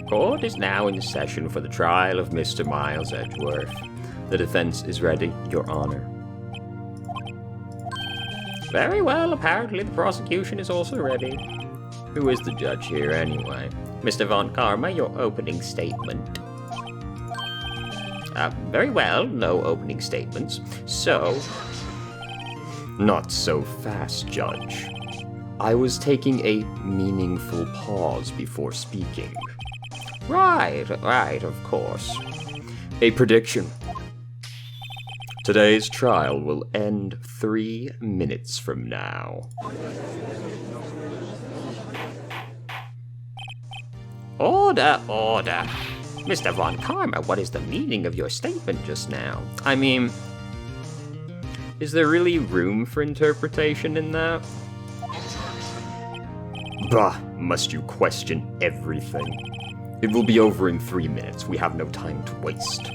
Court is now in session for the trial of Mr. Miles Edgeworth. The defense is ready, Your Honor. Very well, apparently the prosecution is also ready. Who is the judge here, anyway? Mr. Von Karma, your opening statement. Very well, no opening statements. So... Not so fast, Judge. I was taking a meaningful pause before speaking. Right, of course. A prediction. Today's trial will end 3 minutes from now. Order! Mr. Von Karma, what is the meaning of your statement just now? I mean, is there really room for interpretation in that? Bah, must you question everything? It will be over in 3 minutes. We have no time to waste.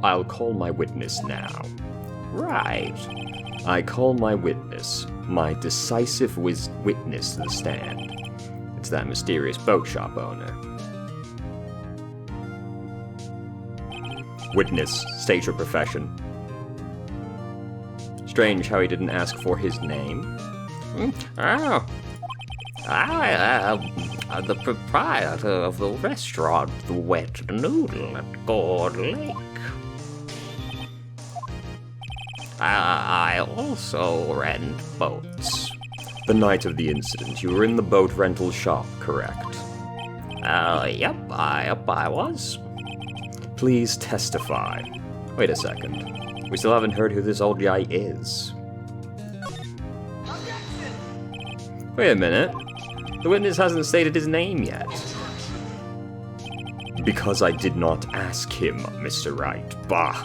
I'll call my witness now. Right. I call my witness, my decisive witness to the stand. It's that mysterious boat shop owner. Witness, state your profession. Strange how he didn't ask for his name. I am the proprietor of the restaurant, The Wet Noodle at Gourd Lake. I also rent boats. The night of the incident, you were in the boat rental shop, correct? Yep, I was. Please testify. Wait a second. We still haven't heard who this old guy is. Wait a minute. The witness hasn't stated his name yet. Because I did not ask him, Mr. Wright. Bah!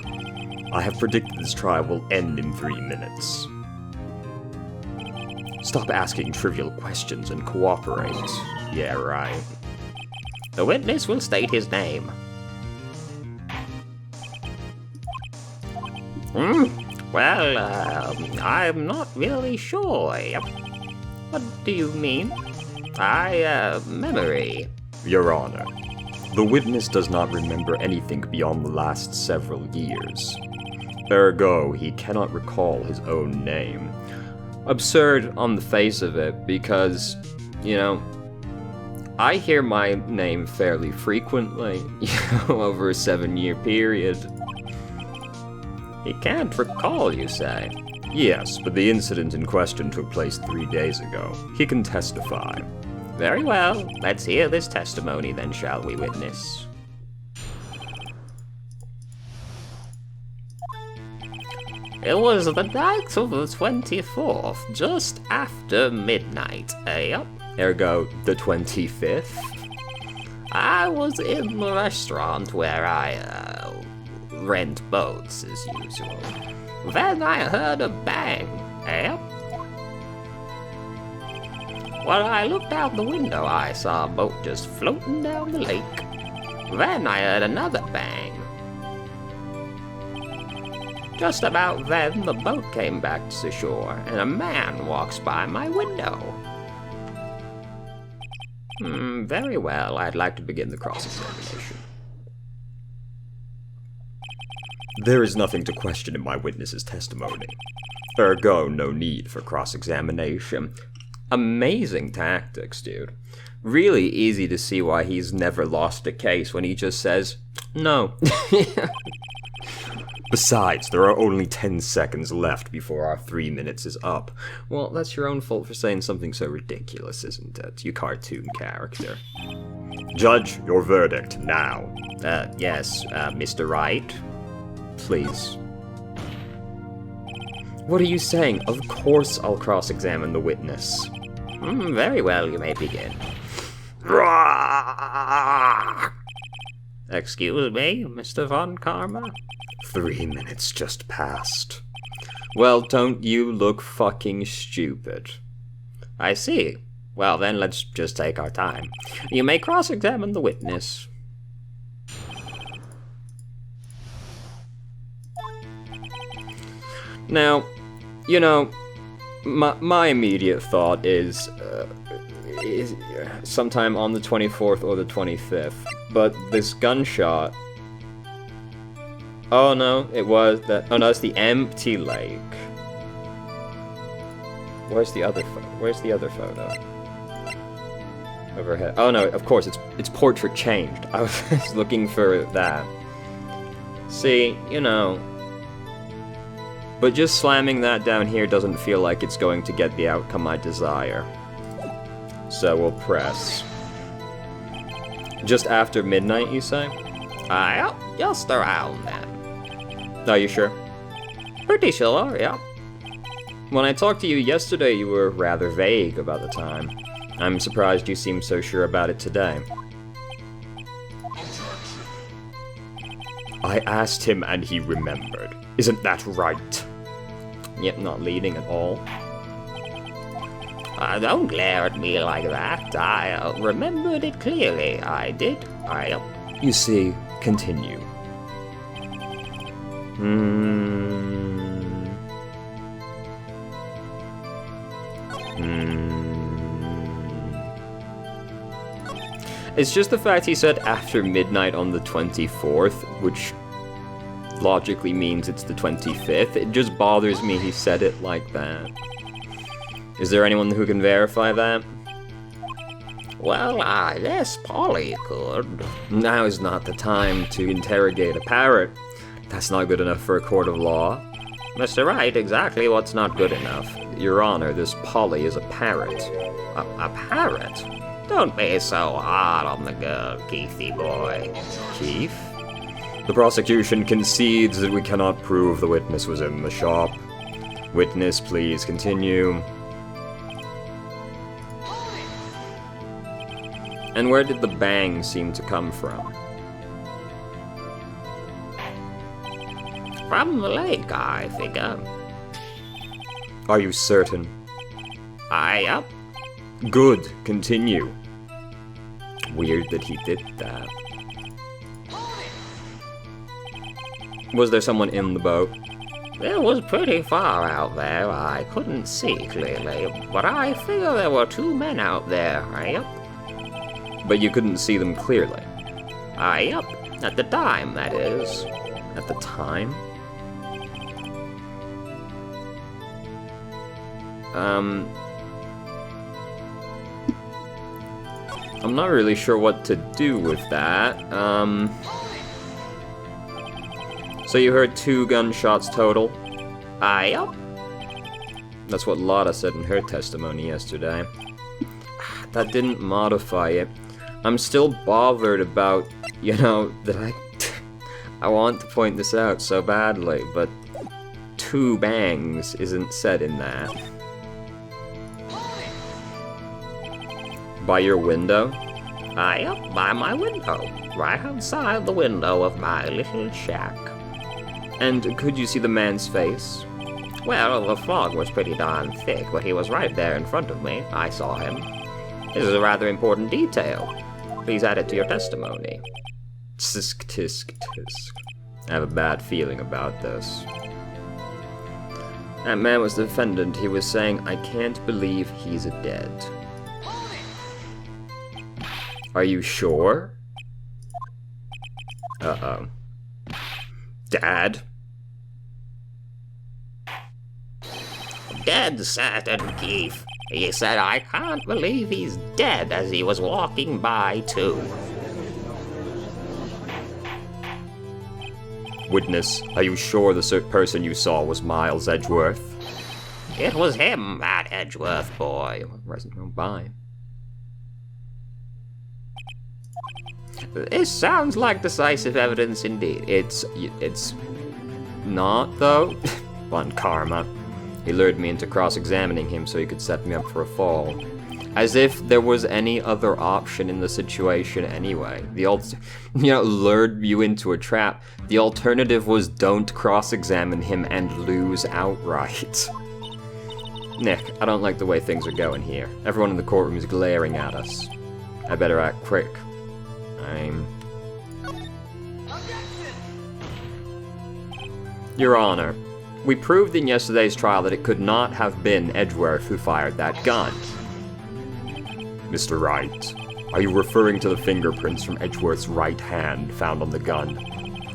I have predicted this trial will end in 3 minutes. Stop asking trivial questions and cooperate. Yeah, right. The witness will state his name. Well, I'm not really sure. What do you mean? Memory. Your Honor, the witness does not remember anything beyond the last several years. Ergo, he cannot recall his own name. Absurd on the face of it, because, I hear my name fairly frequently, over a 7-year period. He can't recall, you say? Yes, but the incident in question took place 3 days ago. He can testify. Very well. Let's hear this testimony then, shall we, witness? It was the night of the 24th, just after midnight, Yep. Ergo, the 25th? I was in the restaurant where I, rent boats, as usual. Then I heard a bang, Yep. When I looked out the window, I saw a boat just floating down the lake. Then I heard another bang. Just about then, the boat came back to the shore, and a man walks by my window. Very well, I'd like to begin the cross-examination. There is nothing to question in my witness's testimony. Ergo, no need for cross-examination. Amazing tactics, dude. Really easy to see why he's never lost a case when he just says, no. Besides, there are only 10 seconds left before our 3 minutes is up. Well, that's your own fault for saying something so ridiculous, isn't it, you cartoon character? Judge, your verdict, now. Yes, Mr. Wright. Please. What are you saying? Of course I'll cross-examine the witness. Very well, you may begin. Excuse me, Mr. Von Karma? 3 minutes just passed. Well, don't you look fucking stupid. I see. Well, then let's just take our time. You may cross-examine the witness. Now, my immediate thought is, sometime on the 24th or the 25th. But this gunshot... Oh no, it was that... Oh no, it's the empty lake. Where's the other photo? Overhead. Oh no, of course, it's portrait changed. I was looking for that. See, you know... But just slamming that down here doesn't feel like it's going to get the outcome I desire. So we'll press. Just after midnight, you say? Just around then. Are you sure? Pretty sure, yeah. When I talked to you yesterday, you were rather vague about the time. I'm surprised you seem so sure about it today. I asked him and he remembered. Isn't that right? Yet not leading at all. Don't glare at me like that. I remembered it clearly. I did. You see, continue. It's just the fact he said after midnight on the 24th, which logically means it's the 25th. It just bothers me he said it like that. Is there anyone who can verify that? Well, I guess Polly could. Now is not the time to interrogate a parrot. That's not good enough for a court of law. Mr. Wright, exactly what's not good enough? Your Honor, this Polly is a parrot. A parrot? Don't be so hard on the girl, Keithy boy. Keith? The prosecution concedes that we cannot prove the witness was in the shop. Witness, please continue. And where did the bang seem to come from? From the lake, I figure. Are you certain? Yep. Good, continue. Weird that he did that. Was there someone in the boat? It was pretty far out there. I couldn't see clearly, but I figure there were two men out there. Yep. But you couldn't see them clearly? Yep. At the time, that is. At the time? I'm not really sure what to do with that. So you heard 2 gunshots total? Yep. That's what Lotta said in her testimony yesterday. That didn't modify it. I'm still bothered about, you know, that I want to point this out so badly, but 2 bangs isn't said in that. By your window? Yep, by my window. Right outside the window of my little shack. And could you see the man's face? Well, the fog was pretty darn thick, but he was right there in front of me. I saw him. This is a rather important detail. Please add it to your testimony. Tisk, tisk, tisk. I have a bad feeling about this. That man was the defendant. He was saying, I can't believe he's dead. Are you sure? Uh-oh. Dad? Dead certain, Keith. He said, I can't believe he's dead, as he was walking by, too. Witness, are you sure the person you saw was Miles Edgeworth? It was him, that Edgeworth boy. Oh, bye. This sounds like decisive evidence indeed. It's not, though. Blunt karma. He lured me into cross-examining him so he could set me up for a fall. As if there was any other option in the situation anyway. Lured you into a trap. The alternative was don't cross-examine him and lose outright. Nick, I don't like the way things are going here. Everyone in the courtroom is glaring at us. I better act quick. Your Honor, we proved in yesterday's trial that it could not have been Edgeworth who fired that gun. Mr. Wright, are you referring to the fingerprints from Edgeworth's right hand found on the gun?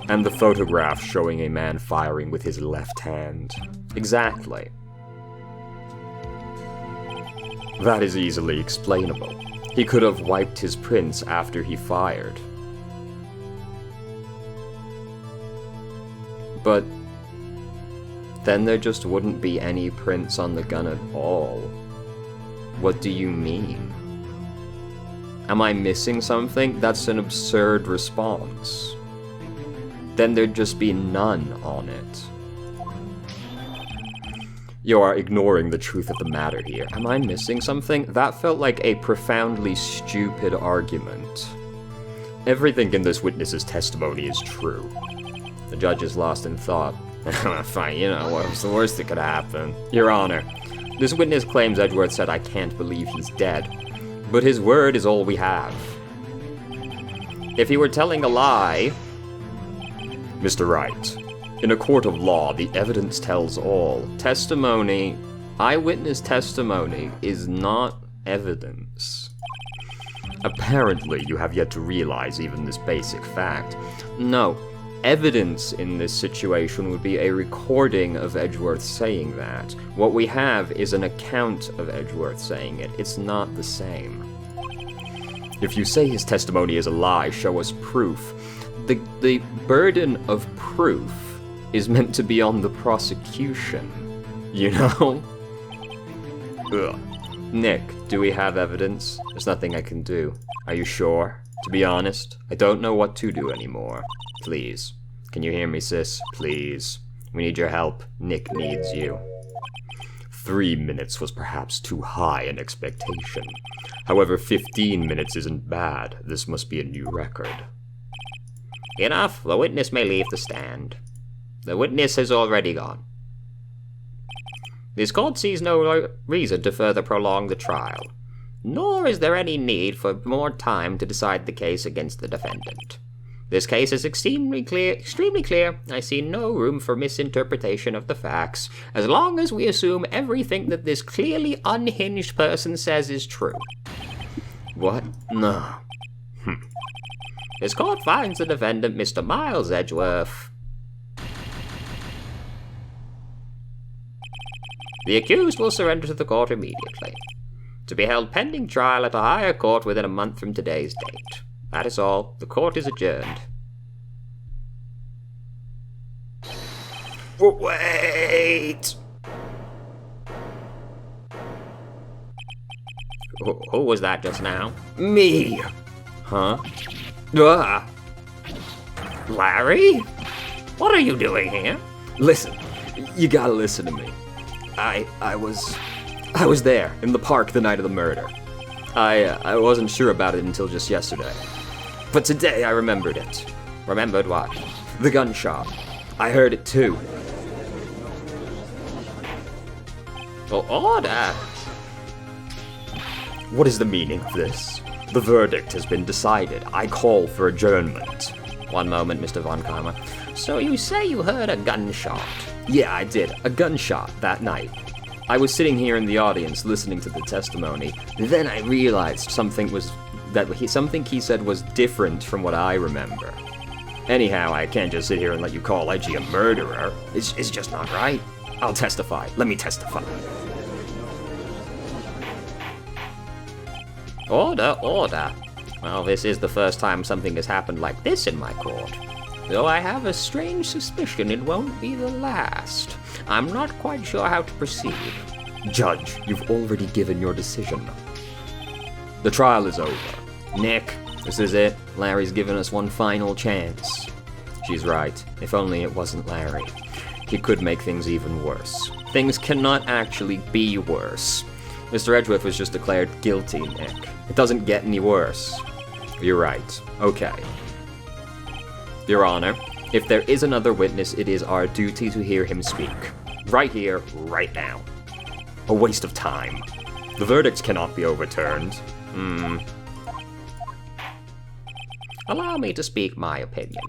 And the photograph showing a man firing with his left hand? Exactly. That is easily explainable. He could have wiped his prints after he fired. But then there just wouldn't be any prints on the gun at all. What do you mean? Am I missing something? That's an absurd response. Then there'd just be none on it. You are ignoring the truth of the matter here. Am I missing something? That felt like a profoundly stupid argument. Everything in this witness's testimony is true. The judge is lost in thought. Fine, you know, what's the worst that could happen? Your Honor, this witness claims Edgeworth said, "I can't believe he's dead." But his word is all we have. If he were telling a lie... Mr. Wright, in a court of law, the evidence tells all. Testimony, eyewitness testimony, is not evidence. Apparently, you have yet to realize even this basic fact. No, evidence in this situation would be a recording of Edgeworth saying that. What we have is an account of Edgeworth saying it. It's not the same. If you say his testimony is a lie, show us proof. The burden of proof is meant to be on the prosecution, you know? Ugh. Nick, do we have evidence? There's nothing I can do. Are you sure? To be honest, I don't know what to do anymore. Please. Can you hear me, sis? Please. We need your help. Nick needs you. 3 minutes was perhaps too high an expectation. However, 15 minutes isn't bad. This must be a new record. Enough. The witness may leave the stand. The witness has already gone. This court sees no reason to further prolong the trial, nor is there any need for more time to decide the case against the defendant. This case is extremely clear. I see no room for misinterpretation of the facts, as long as we assume everything that this clearly unhinged person says is true. What? No. This court finds the defendant, Mr. Miles Edgeworth. The accused will surrender to the court immediately, to be held pending trial at a higher court within a month from today's date. That is all. The court is adjourned. Wait! Who was that just now? Me! Huh? Larry? What are you doing here? Listen, you gotta listen to me. I was there, in the park the night of the murder. I wasn't sure about it until just yesterday. But today I remembered it. Remembered what? The gunshot. I heard it too. Well, order! What is the meaning of this? The verdict has been decided. I call for adjournment. One moment, Mr. Von Karma. So you say you heard a gunshot? Yeah, I did. A gunshot that night. I was sitting here in the audience listening to the testimony. Then I realized something he said was different from what I remember. Anyhow, I can't just sit here and let you call Edgy a murderer. It's just not right. I'll testify. Let me testify. Order, order. Well, this is the first time something has happened like this in my court. Though I have a strange suspicion it won't be the last. I'm not quite sure how to proceed. Judge, you've already given your decision. The trial is over. Nick, this is it. Larry's given us one final chance. She's right. If only it wasn't Larry. He could make things even worse. Things cannot actually be worse. Mr. Edgeworth was just declared guilty, Nick. It doesn't get any worse. You're right. Okay. Your Honor, if there is another witness, it is our duty to hear him speak. Right here, right now. A waste of time. The verdicts cannot be overturned. Allow me to speak my opinion.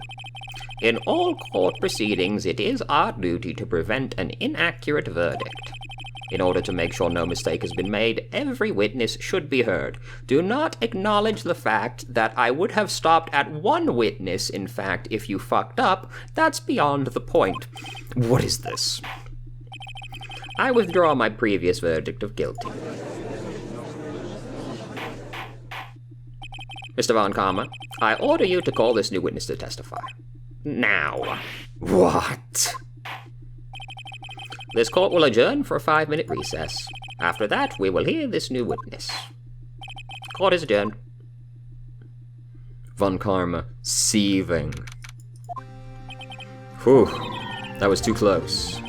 In all court proceedings, it is our duty to prevent an inaccurate verdict. In order to make sure no mistake has been made, every witness should be heard. Do not acknowledge the fact that I would have stopped at one witness, in fact, if you fucked up. That's beyond the point. What is this? I withdraw my previous verdict of guilty. Mr. Von Karma, I order you to call this new witness to testify. Now. What? This court will adjourn for a 5-minute recess. After that, we will hear this new witness. Court is adjourned. Von Karma, seething. Whew, that was too close.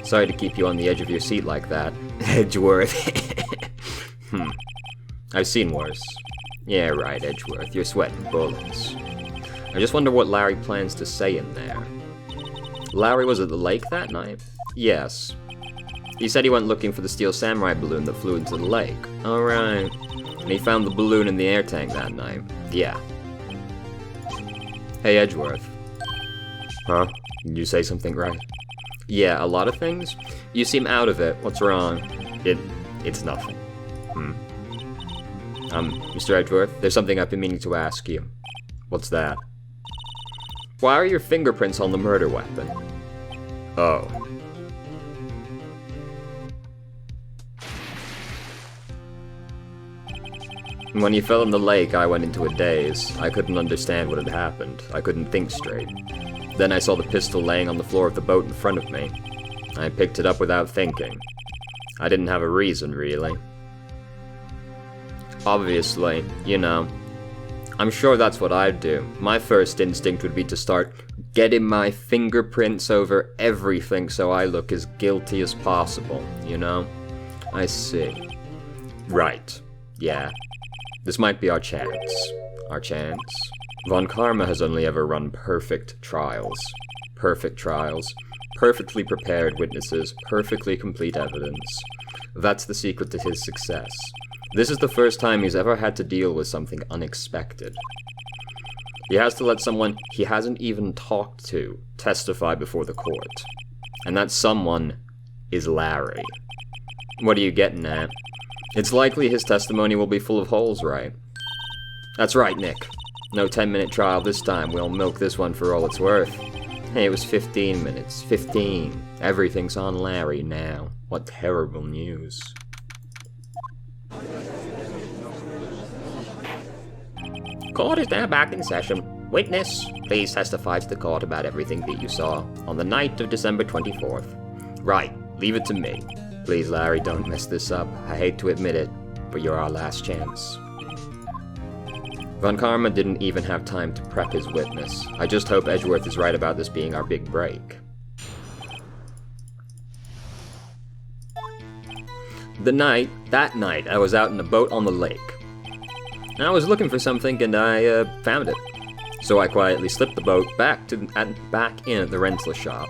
Sorry to keep you on the edge of your seat like that, Edgeworth. I've seen worse. Yeah, right, Edgeworth, you're sweating bullets. I just wonder what Larry plans to say in there. Larry was at the lake that night? Yes. He said he went looking for the steel samurai balloon that flew into the lake. Alright. And he found the balloon in the air tank that night. Yeah. Hey, Edgeworth. Huh? Did you say something right? Yeah, a lot of things? You seem out of it. What's wrong? It's nothing. Mr. Edgeworth, there's something I've been meaning to ask you. What's that? Why are your fingerprints on the murder weapon? Oh. When you fell in the lake, I went into a daze. I couldn't understand what had happened. I couldn't think straight. Then I saw the pistol laying on the floor of the boat in front of me. I picked it up without thinking. I didn't have a reason, really. Obviously, you know. I'm sure that's what I'd do. My first instinct would be to start getting my fingerprints over everything so I look as guilty as possible, you know? I see. Right. Yeah. This might be our chance. Our chance? Von Karma has only ever run perfect trials. Perfect trials. Perfectly prepared witnesses. Perfectly complete evidence. That's the secret to his success. This is the first time he's ever had to deal with something unexpected. He has to let someone he hasn't even talked to testify before the court. And that someone is Larry. What are you getting at? It's likely his testimony will be full of holes, right? That's right, Nick. No 10-minute trial this time. We'll milk this one for all it's worth. Hey, it was 15 minutes. 15. Everything's on Larry now. What terrible news. Court is now back in session. Witness, please testify to the court about everything that you saw on the night of December 24th. Right, leave it to me. Please, Larry, don't mess this up. I hate to admit it, but you're our last chance. Von Karma didn't even have time to prep his witness. I just hope Edgeworth is right about this being our big break. That night, I was out in a boat on the lake. I was looking for something and I found it. So I quietly slipped the boat back in at the rental shop.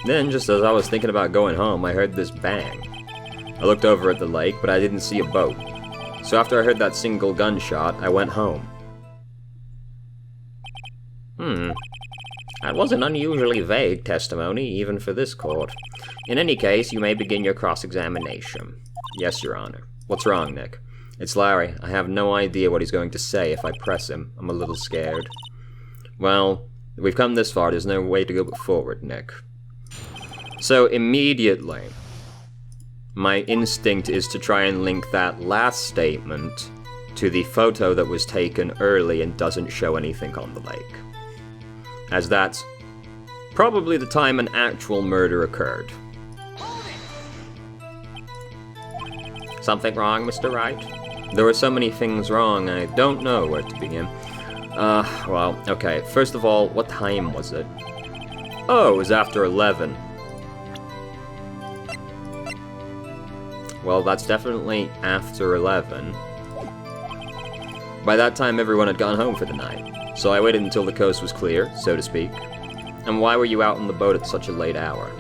Then, just as I was thinking about going home, I heard this bang. I looked over at the lake, but I didn't see a boat. So after I heard that single gunshot, I went home. That was an unusually vague testimony, even for this court. In any case, you may begin your cross-examination. Yes, Your Honor. What's wrong, Nick? It's Larry. I have no idea what he's going to say if I press him. I'm a little scared. Well, we've come this far. There's no way to go forward, Nick. So immediately, my instinct is to try and link that last statement to the photo that was taken early and doesn't show anything on the lake. As that's probably the time an actual murder occurred. Something wrong, Mr. Wright? There were so many things wrong, I don't know where to begin. Well, okay, first of all, what time was it? Oh, it was after 11. Well, that's definitely after 11. By that time, everyone had gone home for the night, so I waited until the coast was clear, so to speak. And why were you out on the boat at such a late hour?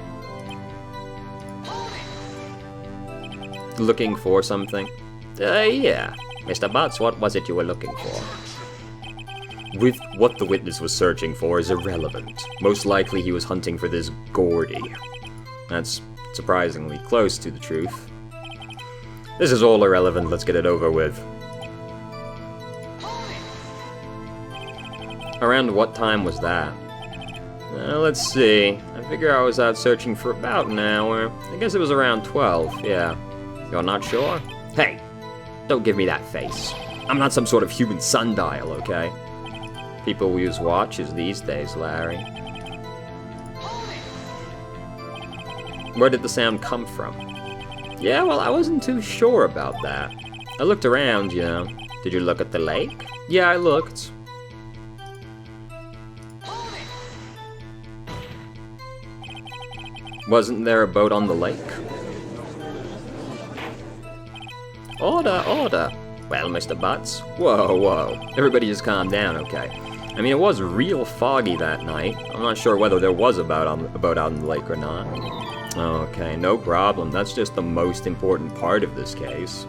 Looking for something? Yeah. Mr. Butts, what was it you were looking for? With what the witness was searching for is irrelevant. Most likely he was hunting for this Gordy. That's surprisingly close to the truth. This is all irrelevant, let's get it over with. Around what time was that? Let's see. I figure I was out searching for about an hour. I guess it was around 12, yeah. You're not sure? Hey, don't give me that face. I'm not some sort of human sundial, okay? People use watches these days, Larry. Where did the sound come from? Yeah, well, I wasn't too sure about that. I looked around, you know. Did you look at the lake? Yeah, I looked. Wasn't there a boat on the lake? Order, order. Well, Mr. Butts. Whoa, whoa. Everybody just calm down, okay? I mean, it was real foggy that night. I'm not sure whether there was a boat on the lake or not. Okay, no problem. That's just the most important part of this case.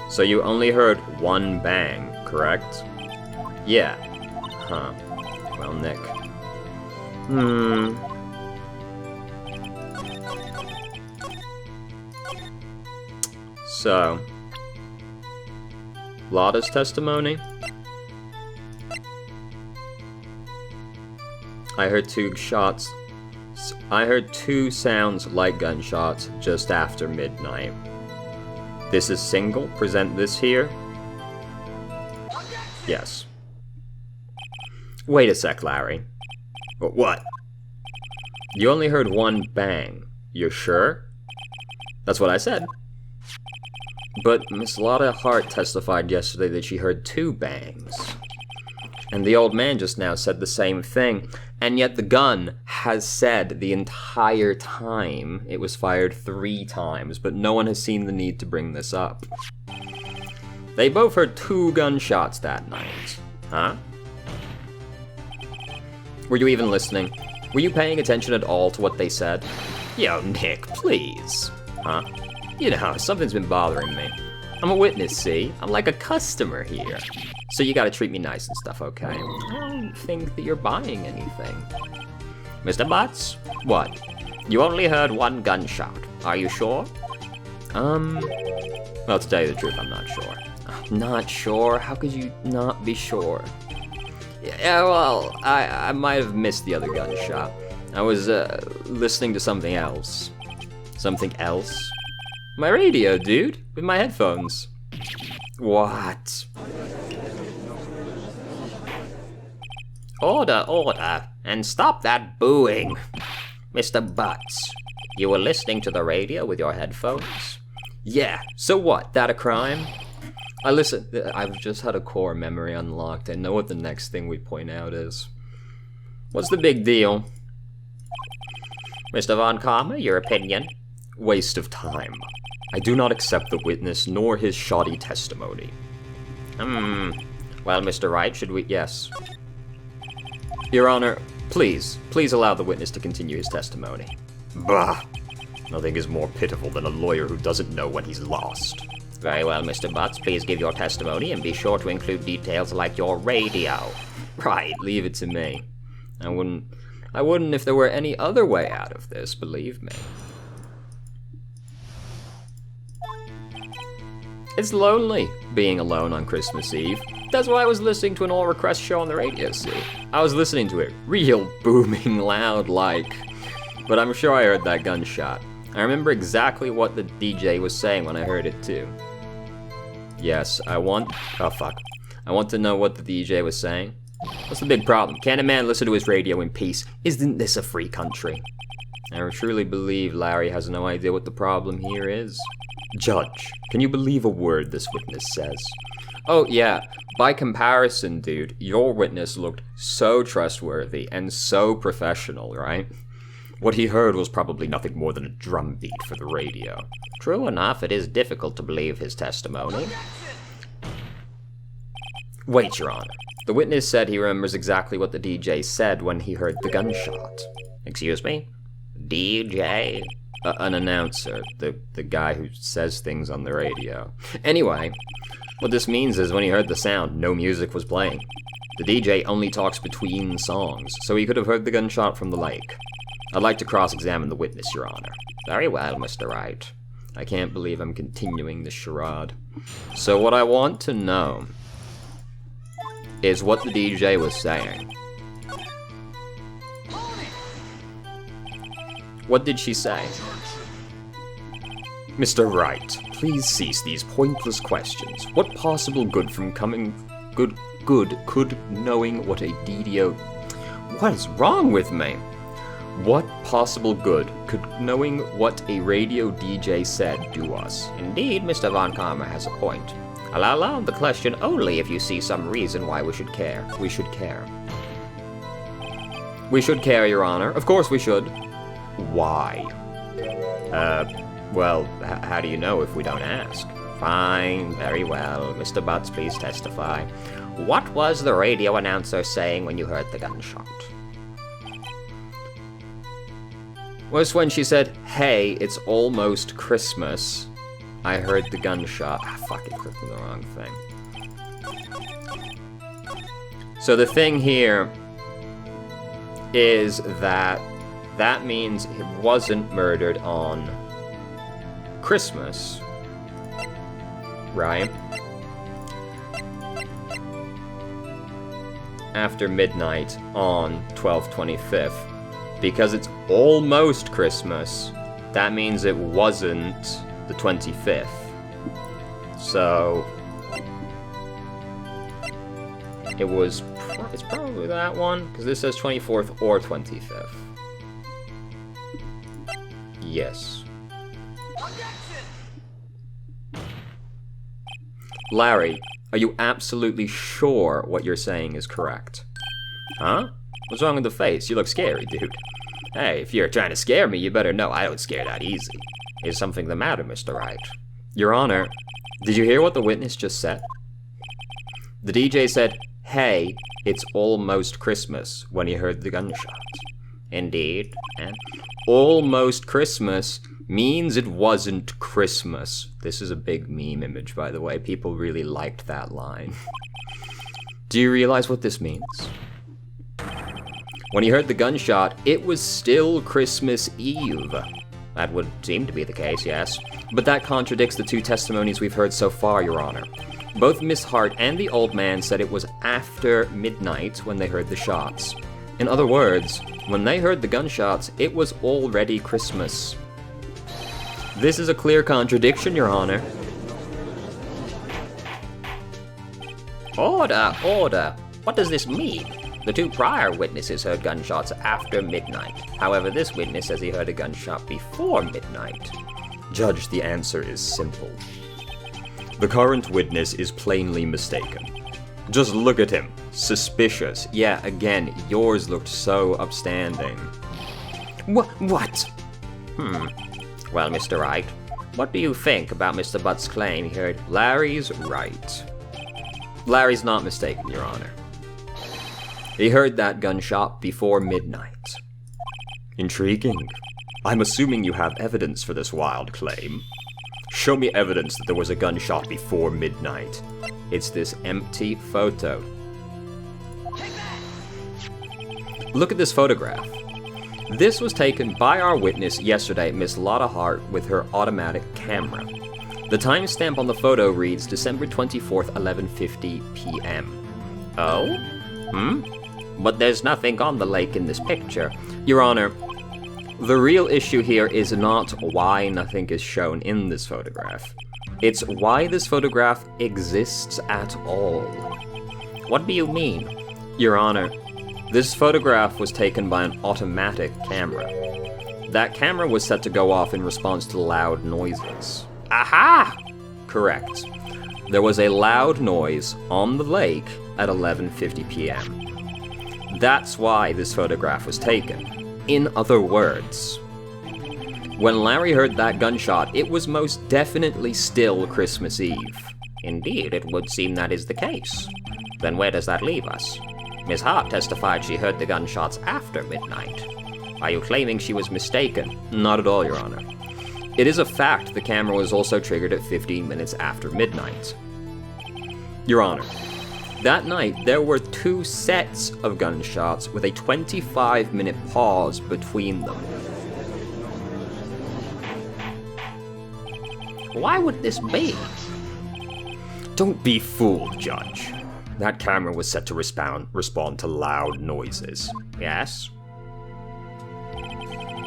So you only heard one bang, correct? Yeah. Huh. Well, Nick. So, Lotta's testimony? I heard two shots. I heard two sounds like gunshots just after midnight. This is single? Present this here? Yes. Wait a sec, Larry. What? You only heard one bang. You're sure? That's what I said. But Miss Lotta Hart testified yesterday that she heard two bangs. And the old man just now said the same thing. And yet the gun has said the entire time it was fired 3 times, but no one has seen the need to bring this up. They both heard 2 gunshots that night. Huh? Were you even listening? Were you paying attention at all to what they said? Yo, Nick, please. Huh? You know, something's been bothering me. I'm a witness, see? I'm like a customer here. So you gotta treat me nice and stuff, okay? I don't think that you're buying anything. Mr. Butts? What? You only heard 1 gunshot. Are you sure? Well, to tell you the truth, I'm not sure. Not sure? How could you not be sure? Yeah, well, I might have missed the other gunshot. I was, listening to something else. Something else? My radio, dude, with my headphones. What? Order, order, and stop that booing. Mr. Butts, you were listening to the radio with your headphones? Yeah, so what, that a crime? I've just had a core memory unlocked. I know what the next thing we point out is. What's the big deal? Mr. Von Karma, your opinion? Waste of time. I do not accept the witness nor his shoddy testimony. Well, Mr. Wright, should we... Yes. Your Honor, please allow the witness to continue his testimony. Bah! Nothing is more pitiful than a lawyer who doesn't know when he's lost. Very well, Mr. Butts, please give your testimony and be sure to include details like your radio. Right, leave it to me. I wouldn't if there were any other way out of this, believe me. It's lonely, being alone on Christmas Eve. That's why I was listening to an all-request show on the radio, see? I was listening to it real booming loud like. But I'm sure I heard that gunshot. I remember exactly what the DJ was saying when I heard it too. Yes, I want to know what the DJ was saying. What's the big problem? Can't a man listen to his radio in peace? Isn't this a free country? I truly believe Larry has no idea what the problem here is. Judge, can you believe a word this witness says? Oh yeah, by comparison, dude, your witness looked so trustworthy and so professional, right? What he heard was probably nothing more than a drum beat for the radio. True enough, it is difficult to believe his testimony. Wait, Your Honor. The witness said he remembers exactly what the DJ said when he heard the gunshot. Excuse me? DJ? An announcer. The guy who says things on the radio. Anyway, what this means is when he heard the sound, no music was playing. The DJ only talks between songs, so he could have heard the gunshot from the lake. I'd like to cross-examine the witness, Your Honor. Very well, Mr. Wright. I can't believe I'm continuing this charade. So what I want to know is what the DJ was saying. What did she say? Mr. Wright, please cease these pointless questions. What possible good from coming... Good could knowing what a DDO... What is wrong with me? What possible good could knowing what a radio DJ said do us? Indeed, Mr. Von Karma has a point. I'll allow the question only if you see some reason why we should care. We should care. We should care, Your Honor. Of course we should. Why? Well, how do you know if we don't ask? Fine, very well. Mr. Butts, please testify. What was the radio announcer saying when you heard the gunshot? Was when she said, "Hey, it's almost Christmas." I heard the gunshot. Fuck, I clicked on the wrong thing. So the thing here is that means it wasn't murdered on Christmas, right? After midnight on 12/25. Because it's almost Christmas, that means it wasn't the 25th. So it's probably that one, because this says 24th or 25th. Yes. Larry, are you absolutely sure what you're saying is correct? Huh? What's wrong with the face? You look scary, dude. Hey, if you're trying to scare me, you better know I don't scare that easy. Is something the matter, Mr. Wright? Your Honor, did you hear what the witness just said? The DJ said, "Hey, it's almost Christmas," when he heard the gunshot. Indeed, and almost Christmas means it wasn't Christmas. This is a big meme image, by the way. People really liked that line. Do you realize what this means? When he heard the gunshot, it was still Christmas Eve. That would seem to be the case, yes. But that contradicts the two testimonies we've heard so far, Your Honor. Both Miss Hart and the old man said it was after midnight when they heard the shots. In other words, when they heard the gunshots, it was already Christmas. This is a clear contradiction, Your Honor. Order, order. What does this mean? The two prior witnesses heard gunshots after midnight. However, this witness says he heard a gunshot before midnight. Judge, the answer is simple. The current witness is plainly mistaken. Just look at him. Suspicious. Yeah, again, yours looked so upstanding. What? Well, Mr. Wright, what do you think about Mr. Butt's claim he heard Larry's right. Larry's not mistaken, Your Honor. He heard that gunshot before midnight. Intriguing. I'm assuming you have evidence for this wild claim. Show me evidence that there was a gunshot before midnight. It's this empty photo. Look at this photograph. This was taken by our witness yesterday, Miss Lotta Hart, with her automatic camera. The timestamp on the photo reads December 24th, 11:50 p.m. Oh? But there's nothing on the lake in this picture. Your Honor, the real issue here is not why nothing is shown in this photograph. It's why this photograph exists at all. What do you mean? Your Honor, this photograph was taken by an automatic camera. That camera was set to go off in response to loud noises. Aha! Correct. There was a loud noise on the lake at 11:50 p.m. That's why this photograph was taken. In other words, when Larry heard that gunshot, it was most definitely still Christmas Eve. Indeed, it would seem that is the case. Then where does that leave us? Miss Hart testified she heard the gunshots after midnight. Are you claiming she was mistaken? Not at all, Your Honor. It is a fact the camera was also triggered at 15 minutes after midnight. Your Honor, That night, there were 2 sets of gunshots with a 25-minute pause between them. Why would this be? Don't be fooled, Judge. That camera was set to respond to loud noises. Yes?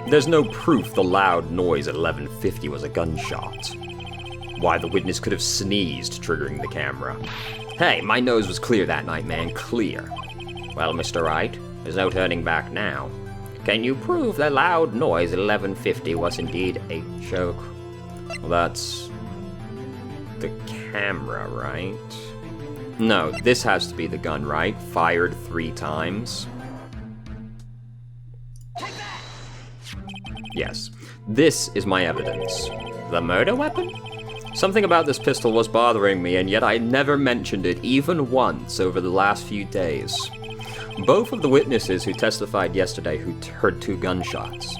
There's no proof the loud noise at 11:50 was a gunshot. Why, the witness could have sneezed, triggering the camera. Hey, my nose was clear that night, man, clear. Well, Mr. Wright, there's no turning back now. Can you prove the loud noise at 11:50 was indeed a joke? Well, that's the camera, right? No, this has to be the gun, right? Fired 3 times. Yes, this is my evidence. The murder weapon? Something about this pistol was bothering me, and yet I never mentioned it even once over the last few days. Both of the witnesses who testified yesterday heard 2 gunshots.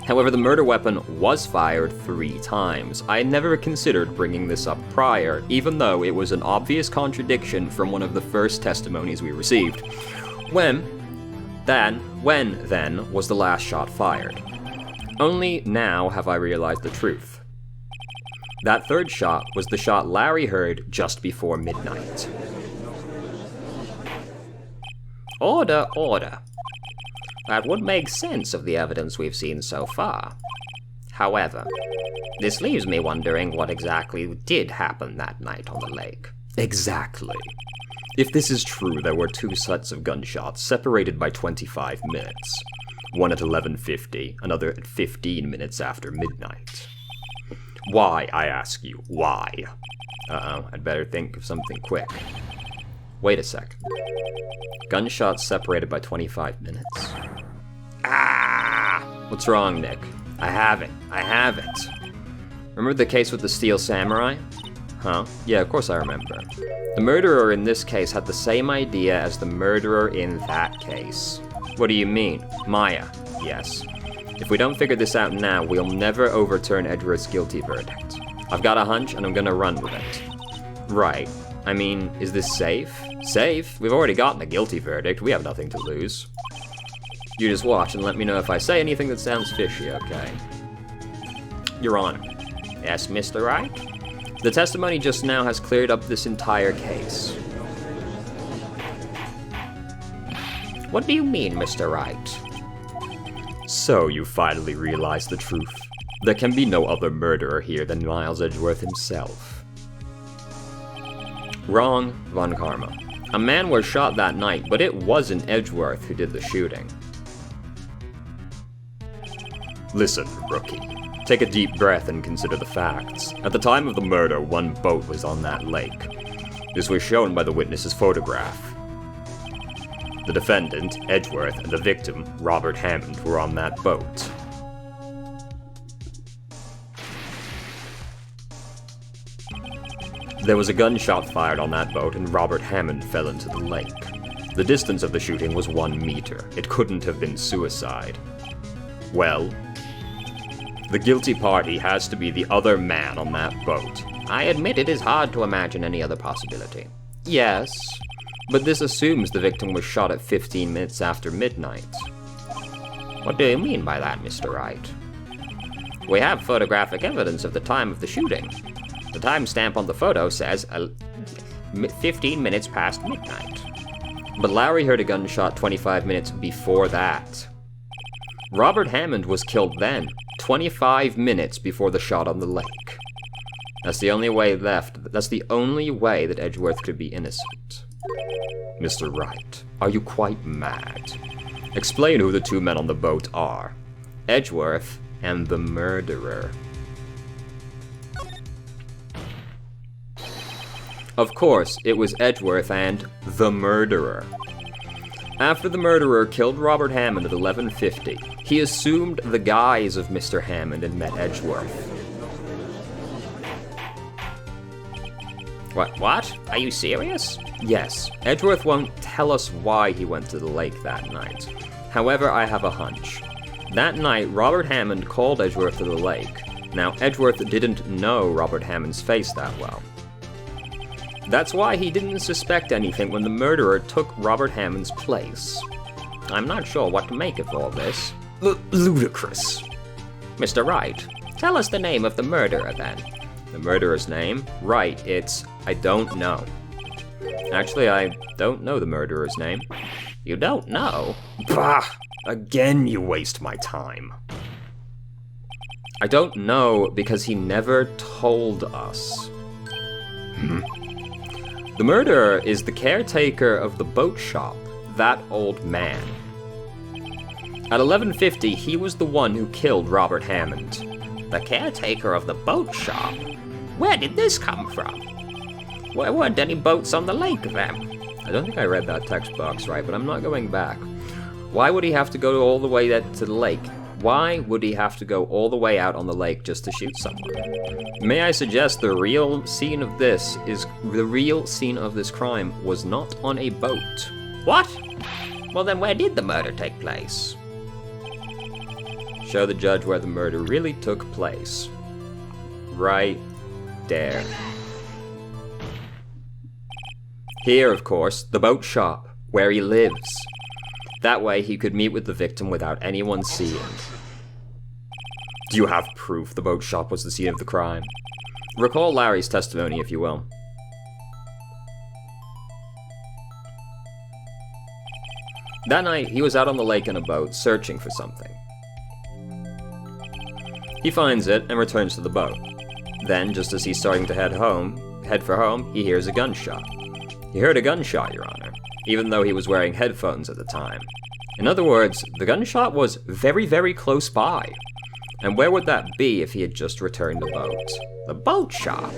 However, the murder weapon was fired 3 times. I had never considered bringing this up prior, even though it was an obvious contradiction from one of the first testimonies we received. When then was the last shot fired? Only now have I realized the truth. That 3rd shot was the shot Larry heard just before midnight. Order, order. That would make sense of the evidence we've seen so far. However, this leaves me wondering what exactly did happen that night on the lake. Exactly. If this is true, there were 2 sets of gunshots separated by 25 minutes. One at 11:50, another at 15 minutes after midnight. Why, I ask you, why? Uh-oh, I'd better think of something quick. Wait a sec. Gunshots separated by 25 minutes. Ah! What's wrong, Nick? I have it. Remember the case with the Steel Samurai? Huh? Yeah, of course I remember. The murderer in this case had the same idea as the murderer in that case. What do you mean? Maya. Yes. If we don't figure this out now, we'll never overturn Edgeworth's guilty verdict. I've got a hunch, and I'm gonna run with it. Right. I mean, is this safe? Safe? We've already gotten a guilty verdict. We have nothing to lose. You just watch and let me know if I say anything that sounds fishy, okay? Your Honor. Yes, Mr. Wright? The testimony just now has cleared up this entire case. What do you mean, Mr. Wright? So you finally realize the truth. There can be no other murderer here than Miles Edgeworth himself. Wrong, Von Karma. A man was shot that night, but it wasn't Edgeworth who did the shooting. Listen, rookie. Take a deep breath and consider the facts. At the time of the murder, 1 boat was on that lake. This was shown by the witness's photograph. The defendant, Edgeworth, and the victim, Robert Hammond, were on that boat. There was a gunshot fired on that boat, and Robert Hammond fell into the lake. The distance of the shooting was 1 meter. It couldn't have been suicide. Well, the guilty party has to be the other man on that boat. I admit it is hard to imagine any other possibility. Yes, but this assumes the victim was shot at 15 minutes after midnight. What do you mean by that, Mr. Wright? We have photographic evidence of the time of the shooting. The timestamp on the photo says 15 minutes past midnight. But Larry heard a gunshot 25 minutes before that. Robert Hammond was killed then, 25 minutes before the shot on the lake. That's the only way that Edgeworth could be innocent. Mr. Wright, are you quite mad? Explain who the 2 men on the boat are. Edgeworth and the murderer. Of course, it was Edgeworth and the murderer. After the murderer killed Robert Hammond at 11:50, he assumed the guise of Mr. Hammond and met Edgeworth. What? Are you serious? Yes, Edgeworth won't tell us why he went to the lake that night. However, I have a hunch. That night, Robert Hammond called Edgeworth to the lake. Now, Edgeworth didn't know Robert Hammond's face that well. That's why he didn't suspect anything when the murderer took Robert Hammond's place. I'm not sure what to make of all this. Ludicrous. Mr. Wright, tell us the name of the murderer then. The murderer's name? Right, I don't know. Actually, I don't know the murderer's name. You don't know? Bah! Again, you waste my time. I don't know because he never told us. The murderer is the caretaker of the boat shop, that old man. At 11:50, he was the one who killed Robert Hammond. The caretaker of the boat shop? Where did this come from? There weren't any boats on the lake then. I don't think I read that text box right, but I'm not going back. Why would he have to go all the way to the lake? Why would he have to go all the way out on the lake just to shoot someone? May I suggest the real scene of this crime was not on a boat. What? Well then where did the murder take place? Show the judge where the murder really took place. Right there. Here, of course, the boat shop, where he lives. That way he could meet with the victim without anyone seeing. Do you have proof the boat shop was the scene of the crime? Recall Larry's testimony, if you will. That night, he was out on the lake in a boat, searching for something. He finds it and returns to the boat. Then, just as he's starting to head for home, he hears a gunshot. He heard a gunshot, Your Honor, even though he was wearing headphones at the time. In other words, the gunshot was very, very close by. And where would that be if he had just returned the boat? The boat shop?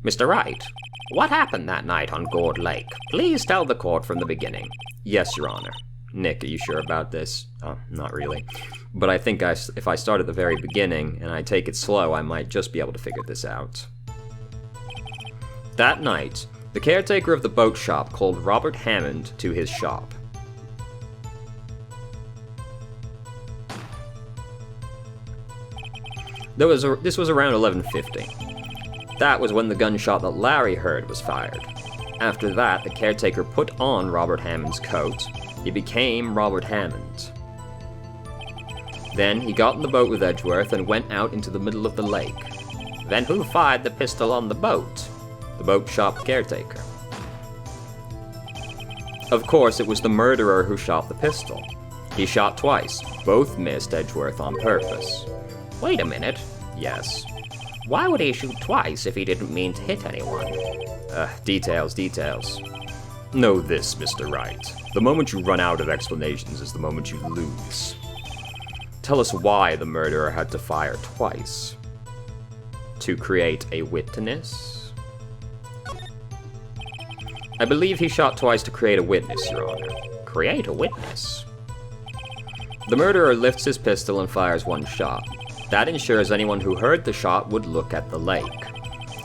Mr. Wright, what happened that night on Gourd Lake? Please tell the court from the beginning. Yes, Your Honor. Nick, are you sure about this? Oh, not really. But I think if I start at the very beginning and I take it slow, I might just be able to figure this out. That night, the caretaker of the boat shop called Robert Hammond to his shop. This was around 11:50. That was when the gunshot that Larry heard was fired. After that, the caretaker put on Robert Hammond's coat. He became Robert Hammond. Then he got in the boat with Edgeworth and went out into the middle of the lake. Then who fired the pistol on the boat? The boat shop caretaker. Of course, it was the murderer who shot the pistol. He shot twice. Both missed Edgeworth on purpose. Wait a minute. Yes. Why would he shoot twice if he didn't mean to hit anyone? Details. Know this, Mr. Wright. The moment you run out of explanations is the moment you lose. Tell us why the murderer had to fire twice. To create a witness? I believe he shot twice to create a witness, Your Honor. Create a witness? The murderer lifts his pistol and fires one shot. That ensures anyone who heard the shot would look at the lake.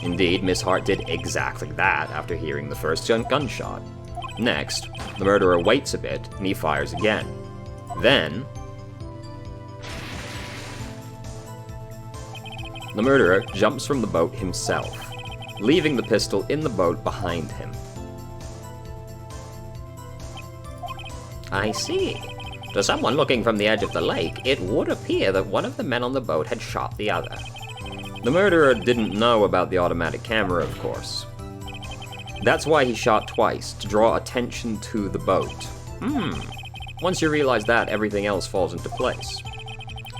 Indeed, Miss Hart did exactly that after hearing the first gunshot. Next, the murderer waits a bit and he fires again. Then, the murderer jumps from the boat himself, leaving the pistol in the boat behind him. I see. To someone looking from the edge of the lake, it would appear that one of the men on the boat had shot the other. The murderer didn't know about the automatic camera, of course. That's why he shot twice, to draw attention to the boat. Once you realize that, everything else falls into place.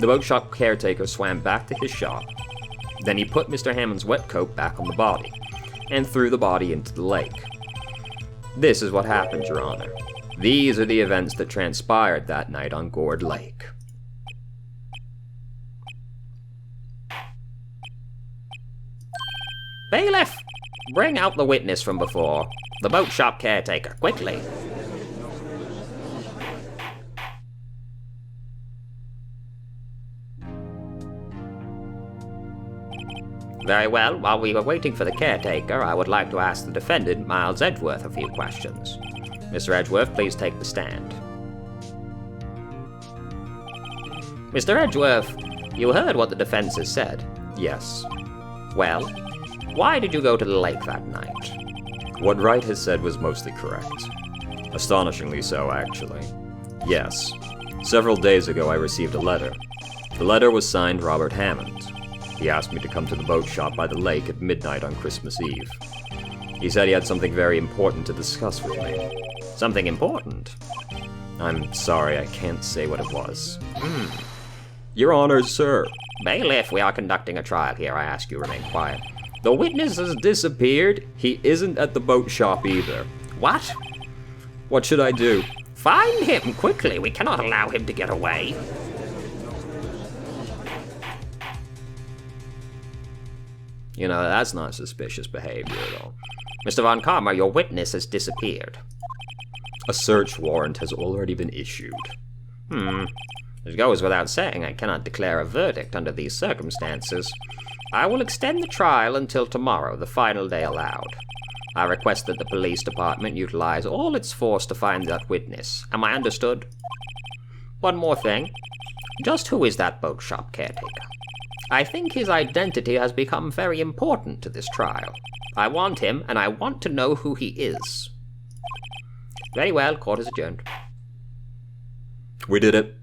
The boat shop caretaker swam back to his shop. Then he put Mr. Hammond's wet coat back on the body, and threw the body into the lake. This is what happened, Your Honor. These are the events that transpired that night on Gourd Lake. Bailiff! Bring out the witness from before. The boat shop caretaker, quickly. Very well, while we were waiting for the caretaker, I would like to ask the defendant, Miles Edgeworth, a few questions. Mr. Edgeworth, please take the stand. Mr. Edgeworth, you heard what the defense has said? Yes. Well, Why did you go to the lake that night? What Wright has said was mostly correct. Astonishingly so, actually. Yes. Several days ago I received a letter. The letter was signed Robert Hammond. He asked me to come to the boat shop by the lake at midnight on Christmas Eve. He said he had something very important to discuss with me. Something important? I'm sorry, I can't say what it was. Your Honor, sir. Bailiff, we are conducting a trial here. I ask you remain quiet. The witness has disappeared. He isn't at the boat shop either. What? What should I do? Find him, quickly. We cannot allow him to get away. You know, that's not suspicious behavior at all. Mr. Von Karma, your witness has disappeared. A search warrant has already been issued. It goes without saying I cannot declare a verdict under these circumstances. I will extend the trial until tomorrow, the final day allowed. I request that the police department utilize all its force to find that witness. Am I understood? One more thing. Just who is that boat shop caretaker? I think his identity has become very important to this trial. I want him, and I want to know who he is. Very well, court is adjourned. We did it.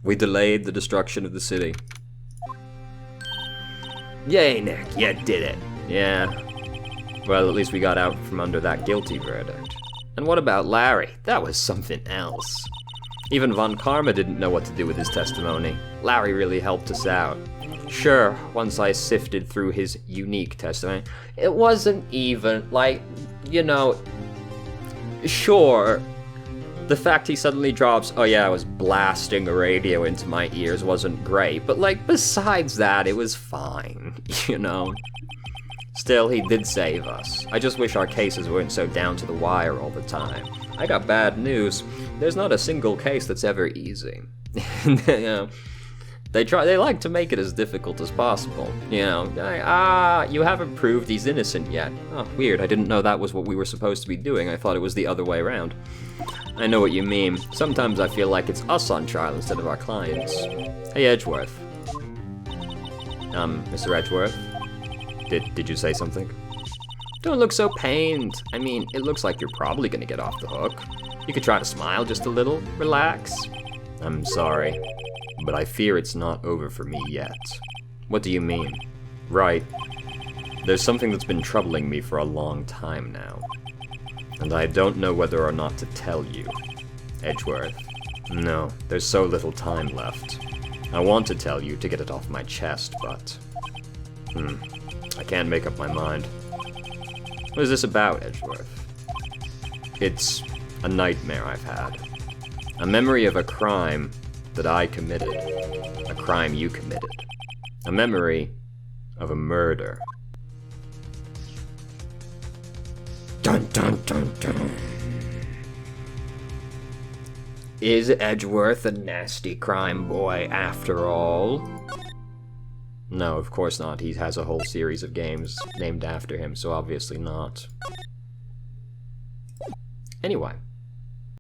We delayed the destruction of the city. Yay, Nick, you did it. Yeah. Well, at least we got out from under that guilty verdict. And what about Larry? That was something else. Even Von Karma didn't know what to do with his testimony. Larry really helped us out. Sure, once I sifted through his unique testimony. It wasn't even, like, you know, sure, the fact he suddenly drops, oh yeah, I was blasting a radio into my ears wasn't great, but, like, besides that, it was fine, you know? Still, he did save us. I just wish our cases weren't so down to the wire all the time. I got bad news. There's not a single case that's ever easy. You know, they like to make it as difficult as possible. You know, you haven't proved he's innocent yet. Oh, weird, I didn't know that was what we were supposed to be doing. I thought it was the other way around. I know what you mean. Sometimes I feel like it's us on trial instead of our clients. Hey, Edgeworth. Mr. Edgeworth? Did you say something? Don't look so pained. I mean, it looks like you're probably gonna get off the hook. You could try to smile just a little. Relax. I'm sorry, but I fear it's not over for me yet. What do you mean? Right. There's something that's been troubling me for a long time now. And I don't know whether or not to tell you. Edgeworth. No, there's so little time left. I want to tell you to get it off my chest, but... I can't make up my mind. What is this about, Edgeworth? It's a nightmare I've had. A memory of a crime that I committed. A crime you committed. A memory of a murder. Dun dun dun dun. Is Edgeworth a nasty crime boy after all? No, of course not. He has a whole series of games named after him, so obviously not. Anyway.